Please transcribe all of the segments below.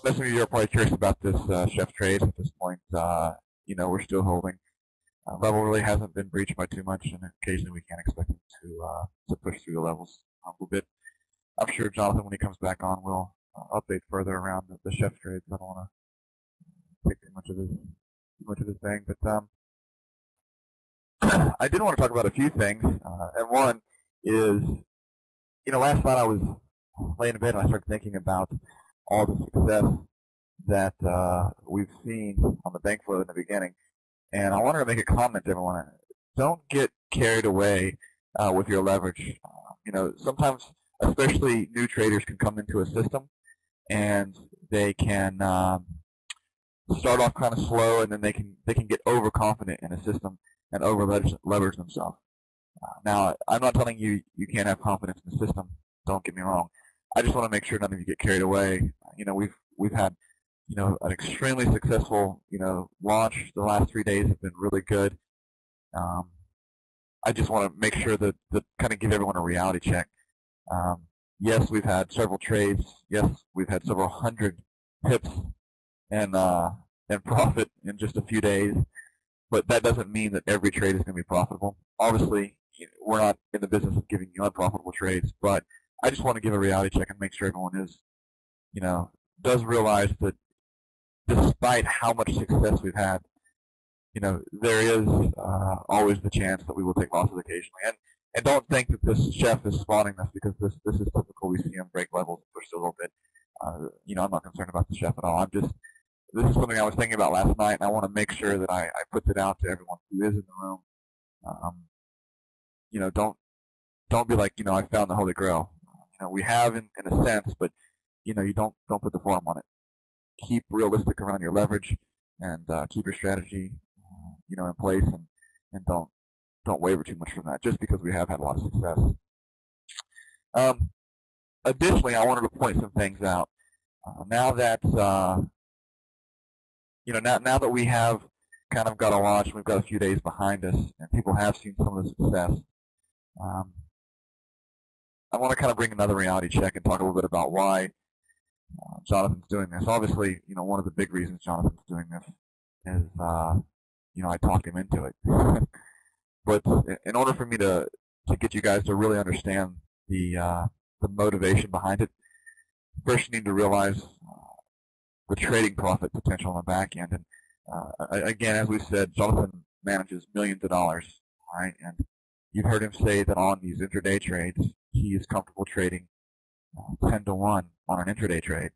Most of you are probably curious about this chef trade. At this point, we're still holding. Level really hasn't been breached by too much, and occasionally we can expect it to push through the levels a little bit. I'm sure Jonathan, when he comes back on, will update further around the chef trades. I don't want to take too much of his thing, but I did want to talk about a few things, and one is, last night I was laying in bed and I started thinking about all the success that we've seen on the bank flow in the beginning. And I wanted to make a comment to everyone. Don't get carried away with your leverage. Sometimes, especially new traders, can come into a system and they can start off kind of slow, and then they can get overconfident in a system and over leverage themselves. Now, I'm not telling you you can't have confidence in the system. Don't get me wrong. I just want to make sure none of you get carried away. We've had an extremely successful launch. The last 3 days have been really good. I just want to make sure that kind of give everyone a reality check. Yes, we've had several trades. Yes, we've had several hundred pips and profit in just a few days. But that doesn't mean that every trade is going to be profitable. Obviously, we're not in the business of giving you unprofitable trades, but I just want to give a reality check and make sure everyone is, does realize that despite how much success we've had, there is always the chance that we will take losses occasionally. And don't think that this chef is spawning this, because this is typical. We see him break levels and push a little bit. I'm not concerned about the chef at all. This is something I was thinking about last night, and I want to make sure that I put it out to everyone who is in the room. Don't be like, I found the Holy Grail. We have in a sense, but you don't put the form on it. Keep realistic around your leverage, and keep your strategy, in place, and don't waver too much from that, just because we have had a lot of success. Additionally, I wanted to point some things out. Now that now that we have kind of got a launch, we've got a few days behind us, and people have seen some of the success. I want to kind of bring another reality check and talk a little bit about why Jonathan's doing this. Obviously, one of the big reasons Jonathan's doing this is, I talked him into it. But in order for me to get you guys to really understand the motivation behind it, first you need to realize the trading profit potential on the back end. And again, as we said, Jonathan manages millions of dollars, right? And you've heard him say that on these intraday trades, he is comfortable trading 10 to 1 on an intraday trade.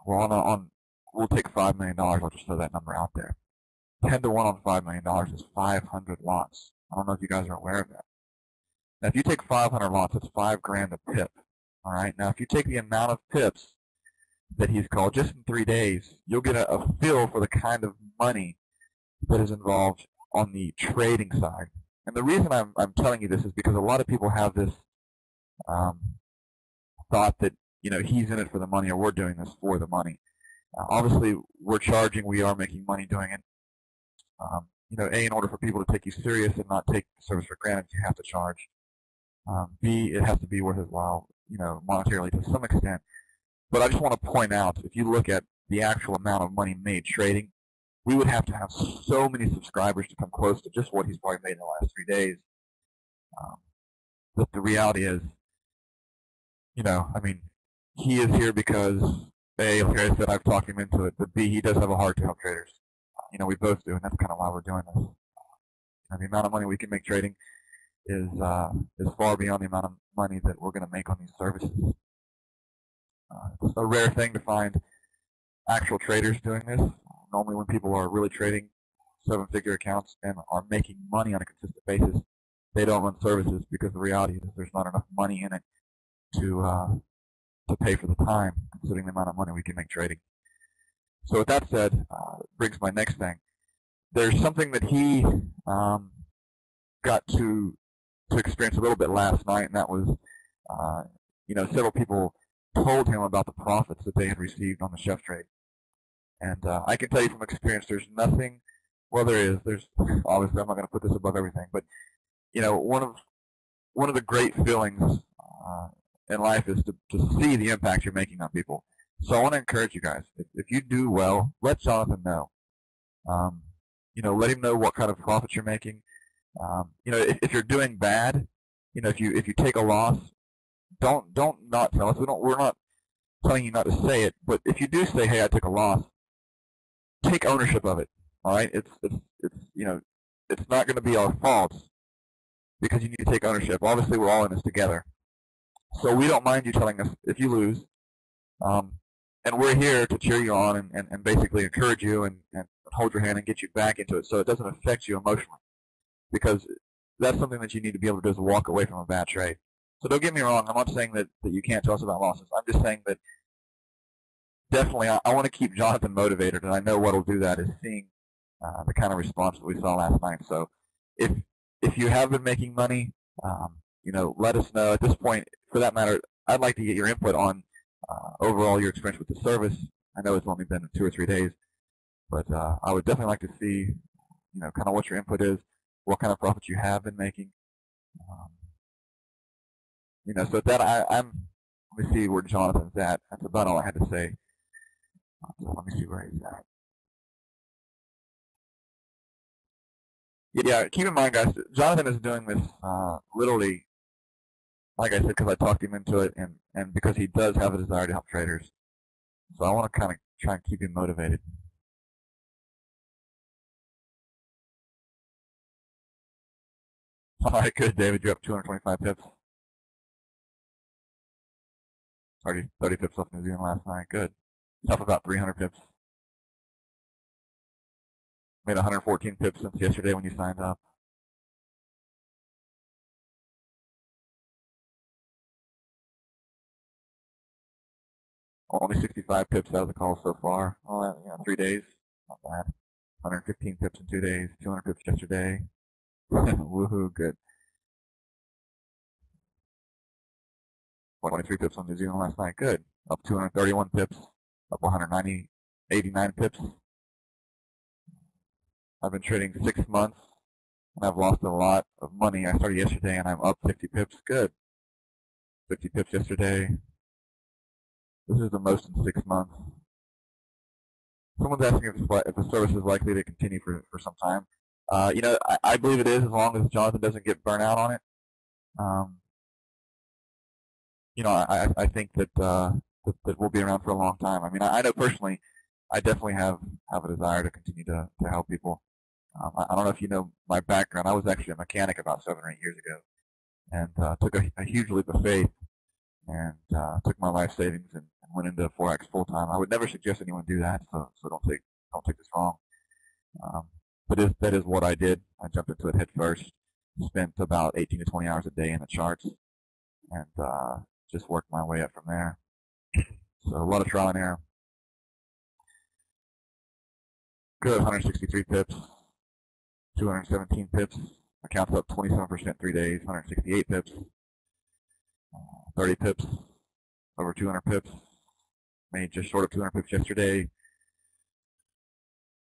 We'll take $5 million. I'll just throw that number out there. 10 to 1 on $5 million is 500 lots. I don't know if you guys are aware of that. Now, if you take 500 lots, that's $5 grand a pip. All right. Now, if you take the amount of pips that he's called just in 3 days, you'll get a feel for the kind of money that is involved on the trading side. And the reason I'm telling you this is because a lot of people have this thought that he's in it for the money, or we're doing this for the money. Obviously, we're charging. We are making money doing it. A, in order for people to take you serious and not take the service for granted, you have to charge. B, it has to be worth his while, monetarily to some extent. But I just want to point out, if you look at the actual amount of money made trading, we would have to have so many subscribers to come close to just what he's probably made in the last 3 days. But the reality is, he is here because, A, like I said, I've talked him into it, but B, he does have a heart to help traders. We both do, and that's kind of why we're doing this. The amount of money we can make trading is far beyond the amount of money that we're going to make on these services. It's a rare thing to find actual traders doing this. Normally when people are really trading 7-figure accounts and are making money on a consistent basis, they don't run services, because the reality is there's not enough money in it to pay for the time, considering the amount of money we can make trading. So with that said, brings my next thing. There's something that he got to experience a little bit last night, and that was, several people told him about the profits that they had received on the chef trade. And I can tell you from experience, there's nothing. Well, there's obviously I'm not going to put this above everything, but one of the great feelings in life is to see the impact you're making on people. So I want to encourage you guys. If you do well, let Jonathan know. Let him know what kind of profits you're making. If you're doing bad, if you take a loss, don't not tell us. We're not telling you not to say it, but if you do say, hey, I took a loss, take ownership of it. All right, it's not going to be our fault because you need to take ownership. Obviously, we're all in this together, so we don't mind you telling us if you lose, and we're here to cheer you on and basically encourage you and hold your hand and get you back into it, so it doesn't affect you emotionally, because that's something that you need to be able to do is walk away from a bad trade. So don't get me wrong. I'm not saying that you can't tell us about losses. I'm just saying that definitely I want to keep Jonathan motivated, and I know what will do that is seeing the kind of response that we saw last night. So if you have been making money, let us know. At this point, for that matter, I'd like to get your input on overall your experience with the service. I know it's only been 2 or 3 days, but I would definitely like to see, kind of what your input is, what kind of profits you have been making. So with that, let me see where Jonathan's at. That's about all I had to say. So let me see where he's at. Yeah, keep in mind, guys, Jonathan is doing this literally, like I said, because I talked him into it, and because he does have a desire to help traders. So I want to kind of try and keep him motivated. All right, good, David. You're up 225 pips. 30 pips off New Zealand last night. Good. It's up about 300 pips. Made 114 pips since yesterday when you signed up. Only 65 pips out of the call so far. Well, 3 days. Not bad. 115 pips in 2 days. 200 pips yesterday. Woohoo, good. 23 pips on New Zealand last night. Good. Up 231 pips. Up 89 pips. I've been trading 6 months, and I've lost a lot of money. I started yesterday, and I'm up 50 pips. Good. 50 pips yesterday. This is the most in 6 months. Someone's asking if the service is likely to continue for some time. I believe it is, as long as Jonathan doesn't get burnt out on it. I think that that we'll be around for a long time. I mean, I know personally, I definitely have a desire to continue to help people. I don't know if you know my background. I was actually a mechanic about 7 or 8 years ago, and took a huge leap of faith, and took my life savings and went into Forex full time. I would never suggest anyone do that, so don't take this wrong. But that is what I did. I jumped into it head first. Spent about 18 to 20 hours a day in the charts, and just worked my way up from there. So a lot of trial and error. Good, 163 pips, 217 pips. Account's up 27% 3 days, 168 pips, 30 pips, over 200 pips. Made just short of 200 pips yesterday.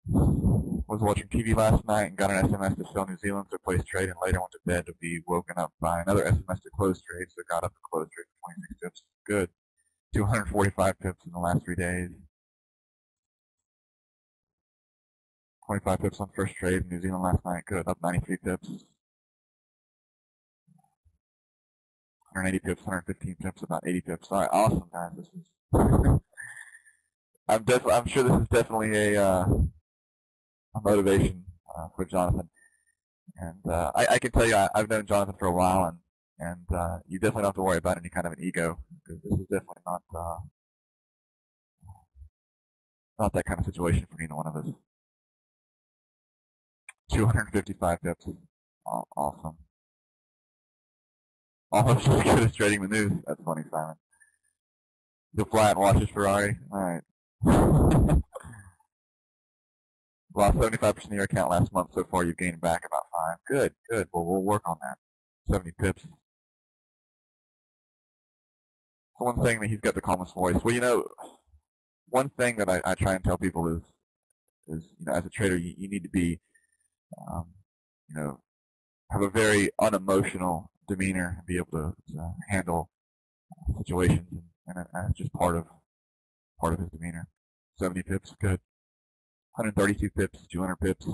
Was watching TV last night and got an SMS to sell New Zealand to place trade, and later went to bed to be woken up by another SMS to close trade, so got up to close trade for 26 pips. Good. 245 pips in the last 3 days. 25 pips on first trade in New Zealand last night. Good. Up 93 pips. 180 pips, 115 pips, about 80 pips. All right, awesome, guys. This is. I'm sure this is definitely a motivation for Jonathan, and I can tell you I've known Jonathan for a while, and you definitely don't have to worry about any kind of an ego, because this is definitely not that kind of situation for either one of us. 255 pips. Awesome. Almost as good as trading the news. That's funny, Simon. He'll fly out and watch his Ferrari. All right. Lost 75% of your account last month. So far, you've gained back about 5. Good, good. Well, we'll work on that. 70 pips. So one thing that he's got the calmest voice. Well, you know, one thing that I try and tell people is you know, as a trader, you need to be, um, you know, have a very unemotional demeanor and be able to handle situations, and it's just part of his demeanor. 70 pips, good. 132 pips, 200 pips.